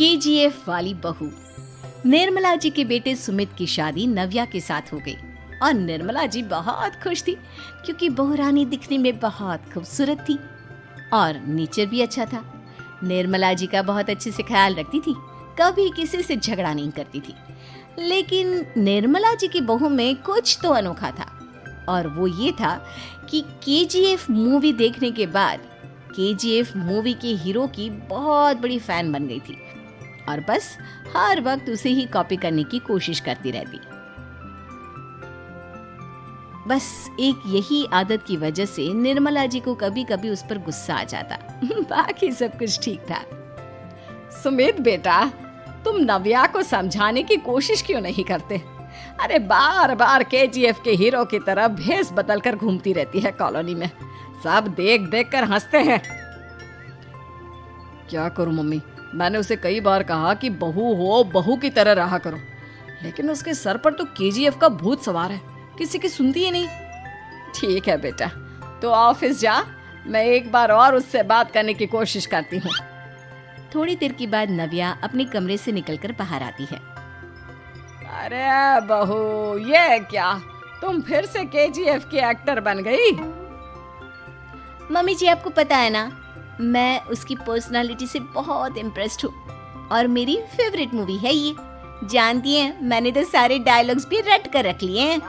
KGF वाली बहू। निर्मला जी के बेटे सुमित की शादी नव्या के साथ हो गई और निर्मला जी बहुत खुश थी क्योंकि बहू रानी दिखने में बहुत खूबसूरत थी और नेचर भी अच्छा था। निर्मला जी का बहुत अच्छे से ख्याल रखती थी, कभी किसी से झगड़ा नहीं करती थी। लेकिन निर्मला जी की बहू में कुछ तो अनोखा था और वो ये था कि केजीएफ मूवी देखने के बाद केजीएफ मूवी के हीरो की बहुत बड़ी फैन बन गई थी और बस हर वक्त उसे ही कॉपी करने की कोशिश करती रहती। बस एक यही आदत की वजह से निर्मला जी को कभी कभी उस पर गुस्सा आ जाता। बाकी सब कुछ ठीक था। सुमित बेटा, तुम नव्या को समझाने की कोशिश क्यों नहीं करते? अरे बार बार केजीएफ के हीरो की तरह भेस बदलकर घूमती रहती है कॉलोनी में, सब देख देख कर हंसते हैं। क्या करूं मम्मी, मैंने उसे कई बार कहा कि बहू हो, बहू की तरह रहा करो, लेकिन उसके सर पर तो केजीएफ का भूत सवार है, किसी की सुनती ही नहीं। ठीक है बेटा, तो ऑफिस जा, मैं एक बार और उससे बात करने की कोशिश करती हूँ। थोड़ी देर के बाद नव्या अपने कमरे से निकलकर बाहर आती है। अरे बहू, ये क्या, तुम फिर से केजीएफ की एक्टर बन गई? मम्मी जी, आपको पता है ना, मैं उसकी पर्सनालिटी से बहुत इम्प्रेस्ड हूँ और मेरी फेवरेट मूवी है ये। जानती हैं, मैंने तो सारे डायलॉग्स भी रट कर रख लिए हैं।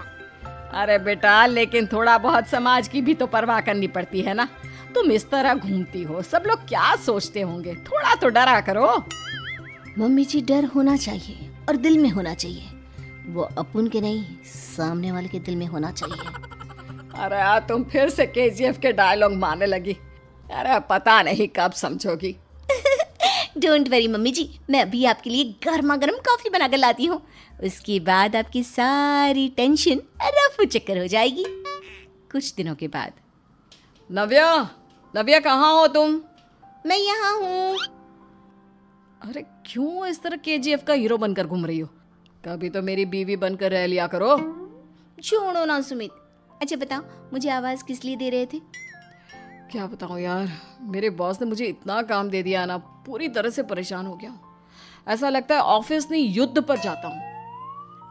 अरे बेटा, लेकिन थोड़ा बहुत समाज की भी तो परवाह करनी पड़ती है ना। तुम इस तरह घूमती हो, सब लोग क्या सोचते होंगे, थोड़ा तो डरा करो। मम्मी जी, डर होना चाहिए और दिल में होना चाहिए, वो अपन के नहीं, सामने वाले के दिल में होना चाहिए। अरे तुम फिर से केजीएफ के डायलॉग मारने लगी। अरे पता नहीं कब समझोगी। डोंट वरी मम्मी जी, मैं अभी आपके लिए गर्मा गर्म कॉफी बनाकर लाती हूँ, उसके बाद आपकी सारी टेंशन रफू चक्कर हो जाएगी। कुछ दिनों के बाद। नव्या कहाँ हो तुम? मैं यहाँ हूँ। अरे क्यों इस तरह केजीएफ का हीरो बनकर घूम रही हो? कभी तो मेरी बीवी बनकर रह लिया करो। छोड़ो ना सुमित। अच्छा बताओ, मुझे आवाज किस लिए दे रहे थे? क्या बताऊं यार, मेरे बॉस ने मुझे इतना काम दे दिया ना, पूरी तरह से परेशान हो गया हूँ। ऐसा लगता है ऑफिस नहीं युद्ध पर जाता हूँ।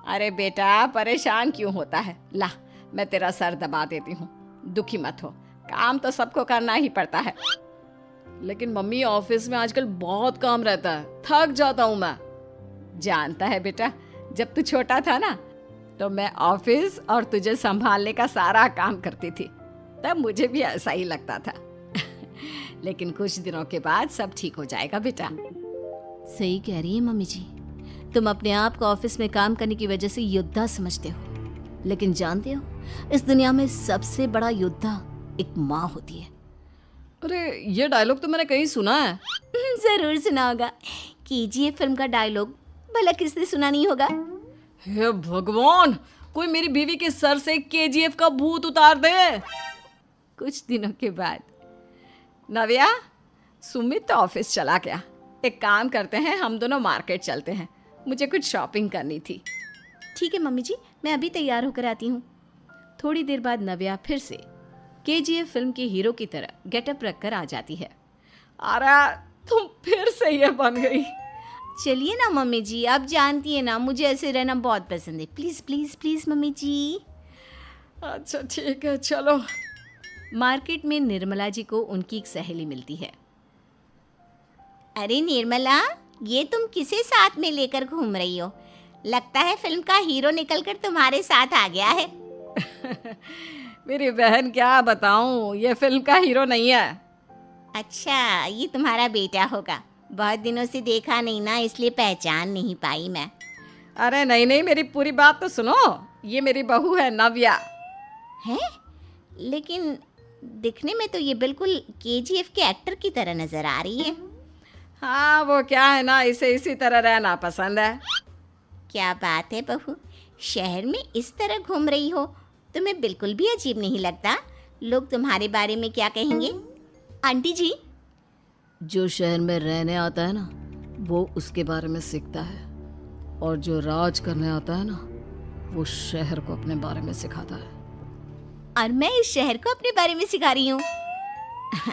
अरे बेटा, परेशान क्यों होता है? ला, मैं तेरा सर दबा देती हूँ, दुखी मत हो, काम तो सबको करना ही पड़ता है। लेकिन मम्मी, ऑफिस में आजकल बहुत काम रहता है, थक जाता हूँ मैं। जानता है बेटा, जब तू छोटा था ना, तो मैं ऑफिस और तुझे संभालने का सारा काम करती थी, तब मुझे भी ऐसा ही लगता था। लेकिन कुछ दिनों के बाद सब ठीक हो जाएगा बेटा। सही कह रही है मम्मी जी, तुम अपने आप को ऑफिस में काम करने की वजह से योद्धा समझते हो, लेकिन जानते हो, इस दुनिया में सबसे बड़ा योद्धा एक माँ होती है। अरे ये डायलॉग तो मैंने कहीं सुना है। जरूर सुना होगा, केजीएफ फिल्म का डायलॉग, भला किसने सुना नहीं होगा? हे भगवान, कोई मेरी बीवी के सर से केजीएफ का भूत उतार दे। कुछ दिनों के बाद। नव्या, सुमित तो ऑफिस चला गया, एक काम करते हैं, हम दोनों मार्केट चलते हैं, मुझे कुछ शॉपिंग करनी थी। ठीक है मम्मी जी, मैं अभी तैयार होकर आती हूँ। थोड़ी देर बाद नव्या फिर से केजीएफ फिल्म के हीरो की तरह गेटअप रखकर आ जाती है। अरे तुम फिर से ये बन गई। चलिए ना मम्मी जी, आप जानती है ना, मुझे ऐसे रहना बहुत पसंद है। प्लीज प्लीज प्लीज मम्मी जी। अच्छा ठीक है, चलो। मार्केट में निर्मला जी को उनकी एक सहेली मिलती है। अरे निर्मला, ये तुम किसे साथ में लेकर घूम रही हो? लगता है फिल्म का हीरो निकलकर तुम्हारे साथ आ गया है। मेरी बहन, क्या बताऊं, ये फिल्म का हीरो नहीं है। अच्छा, ये तुम्हारा बेटा होगा, बहुत दिनों से देखा नहीं ना, इसलिए पहचान नहीं पाई मैं। अरे नहीं नहीं, मेरी पूरी बात तो सुनो, ये मेरी बहू है नव्या। है? लेकिन दिखने में तो ये बिल्कुल केजीएफ के एक्टर की तरह नजर आ रही है। हाँ, वो क्या है ना, इसे इसी तरह रहना पसंद है। क्या बात है बहू, शहर में इस तरह घूम रही हो, तुम्हें बिल्कुल भी अजीब नहीं लगता? लोग तुम्हारे बारे में क्या कहेंगे? आंटी जी, जो शहर में रहने आता है ना, वो उसके बारे में सीखता है, और जो राज करने आता है ना, वो शहर को अपने बारे में सिखाता है। और मैं इस शहर को अपने बारे में सिखा रही हूँ।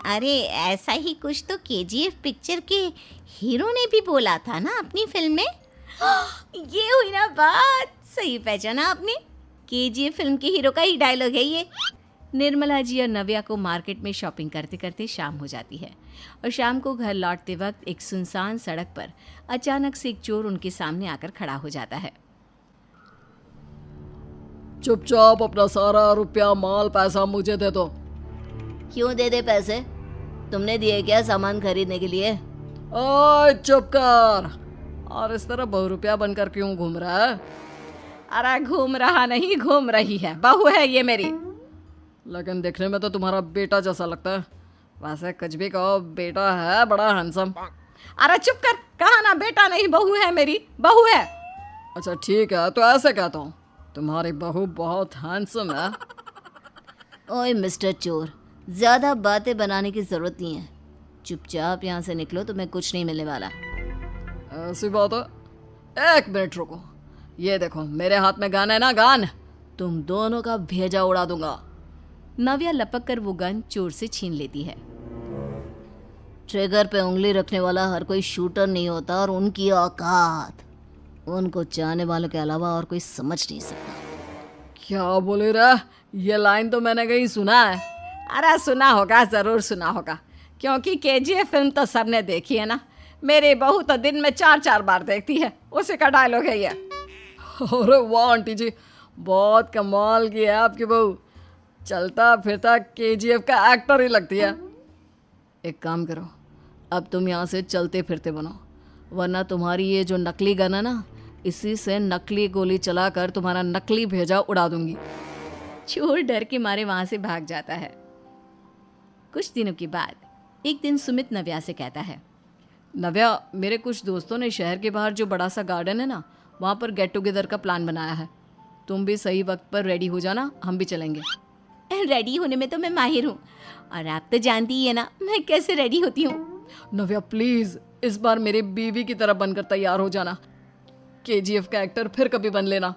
अरे ऐसा ही कुछ तो केजीएफ पिक्चर के हीरो ने भी बोला था ना अपनी फिल्म में। ये हुई ना बात, सही पहचाना आपने। केजीएफ फिल्म के हीरो का ही डायलॉग है ये। निर्मला जी और नव्या को मार्केट में शॉपिंग करते करते शाम हो जाती है और शाम को घर लौटते वक्त एक सुनसान सड़क पर अचानक से एक चोर उनके सामने आकर खड़ा हो जाता है। चुपचाप अपना सारा रुपया माल पैसा मुझे दे दो। क्यों दे दे पैसे? तुमने दिए क्या सामान खरीदने के लिए? ओए चुप कर। और इस तरह बहुरुपया बनकर क्यों घूम रहा है? अरे घूम रहा नहीं, घूम रही है, बहू है ये मेरी। लेकिन देखने में तो तुम्हारा बेटा जैसा लगता है। वैसे कुछ भी कहो, बेटा है बड़ा हैंडसम। अरे चुप कर, कहा ना बेटा नहीं बहू है मेरी, बहू है। अच्छा ठीक है, तो ऐसे कहता हूँ, तुम्हारी बहू बहुत हैंडसम है। ओए मिस्टर चोर, ज़्यादा बातें बनाने की ज़रूरत नहीं है। चुपचाप यहाँ से निकलो, तुम्हें कुछ नहीं मिलने वाला। ऐसी बात है। एक मिनट रुको, ये देखो मेरे हाथ में गन है ना, गन। तुम दोनों का भेजा उड़ा दूंगा। नव्या लपक कर वो गन चोर से छीन लेती है। ट्रिगर पे उंगली रखने वाला हर कोई शूटर नहीं होता, और उनकी औकात उनको चाहने वालों के अलावा और कोई समझ नहीं सकता। क्या बोले रे? ये लाइन तो मैंने कहीं सुना है। अरे सुना होगा, ज़रूर सुना होगा, क्योंकि केजीएफ फिल्म तो सबने देखी है ना। मेरी बहू तो दिन में 4-4 बार देखती है, उसी का डायलॉग है ये। अरे वाह आंटी जी, बहुत कमाल की है आपकी बहू। चलता फिरता केजीएफ का एक्टर ही लगती है। एक काम करो, अब तुम यहाँ से चलते फिरते बनो, वरना तुम्हारी ये जो नकली गन है ना, इसी से नकली गोली चलाकर तुम्हारा नकली भेजा उड़ा दूंगी। चोर डर के मारे वहां से भाग जाता है। कुछ दिनों के बाद एक दिन सुमित नव्या से कहता है, नव्या, मेरे कुछ दोस्तों ने शहर के बाहर जो बड़ा सा गार्डन है ना, वहाँ पर गेट टुगेदर का प्लान बनाया है। तुम भी सही वक्त पर रेडी हो जाना, हम भी चलेंगे। रेडी होने में तो मैं माहिर हूँ, और आप तो जानती ही है ना मैं कैसे रेडी होती हूँ। नव्या प्लीज, इस बार मेरी बीवी की तरह बनकर तैयार हो जाना। केजीएफ का एक्टर फिर कभी बन लेना।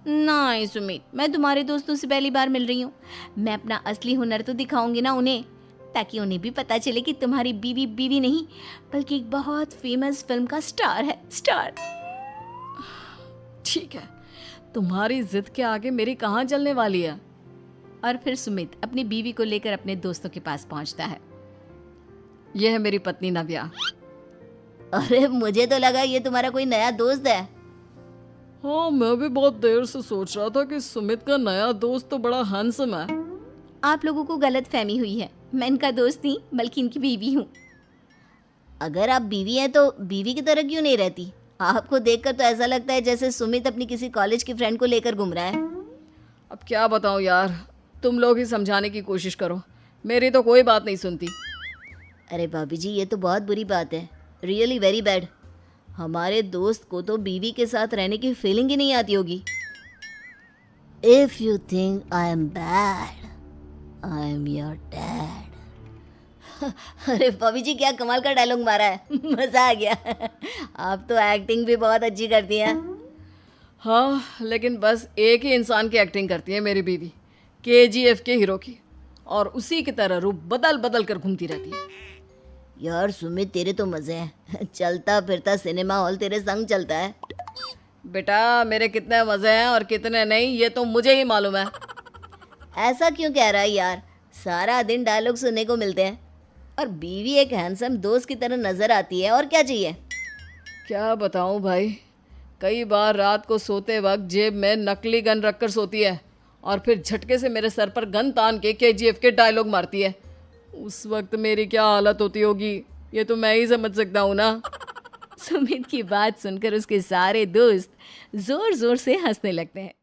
नहीं सुमित, मैं तुम्हारे दोस्तों से पहली बार मिल रही हूँ। मैं अपना असली हुनर तो दिखाऊंगी ना उन्हें, ताकि उन्हें भी पता चले कि तुम्हारी बीवी बीवी नहीं, बल्कि एक बहुत फेमस फिल्म का स्टार है, स्टार। ठीक है, तुम्हारी जिद के आगे मेरी कहाँ चलने वाली है। और फिर सुमित अपनी बीवी को लेकर अपने दोस्तों के पास पहुंचता है। यह है मेरी पत्नी नव्या। अरे मुझे तो लगा ये तुम्हारा कोई नया दोस्त है। हाँ, मैं भी बहुत देर से सोच रहा था कि सुमित का नया दोस्त तो बड़ा हैंडसम है। आप लोगों को गलत फहमी हुई है, मैं इनका दोस्त नहीं बल्कि इनकी बीवी हूँ। अगर आप बीवी हैं तो बीवी की तरह क्यों नहीं रहती? आपको देखकर तो ऐसा लगता है जैसे सुमित अपनी किसी कॉलेज की फ्रेंड को लेकर घूम रहा है। अब क्या बताऊँ यार, तुम लोग ही समझाने की कोशिश करो, मेरी तो कोई बात नहीं सुनती। अरे भाभी जी, ये तो बहुत बुरी बात है, रियली वेरी बैड। हमारे दोस्त को तो बीवी के साथ रहने की फीलिंग ही नहीं आती होगी। If you think I am bad, I am your dad. अरे भाभी जी, क्या कमाल का डायलॉग मारा है, मजा आ गया। आप तो एक्टिंग भी बहुत अच्छी करती हैं। हाँ, लेकिन बस एक ही इंसान की एक्टिंग करती है मेरी बीवी, केजीएफ के हीरो की, और उसी की तरह रूप बदल बदल कर घूमती रहती है। यार सुमित, तेरे तो मजे हैं, चलता फिरता सिनेमा हॉल तेरे संग चलता है। बेटा, मेरे कितने मज़े हैं और कितने नहीं, ये तो मुझे ही मालूम है। ऐसा क्यों कह रहा है यार? सारा दिन डायलॉग सुनने को मिलते हैं, और बीवी एक हैंडसम दोस्त की तरह नजर आती है, और क्या चाहिए? क्या बताऊं भाई, कई बार रात को सोते वक्त जेब में नकली गन रखकर सोती है, और फिर झटके से मेरे सर पर गन तान के केजीएफ के डायलॉग मारती है। उस वक्त मेरी क्या हालत होती होगी, ये तो मैं ही समझ सकता हूँ ना। सुमित की बात सुनकर उसके सारे दोस्त जोर जोर से हंसने लगते हैं।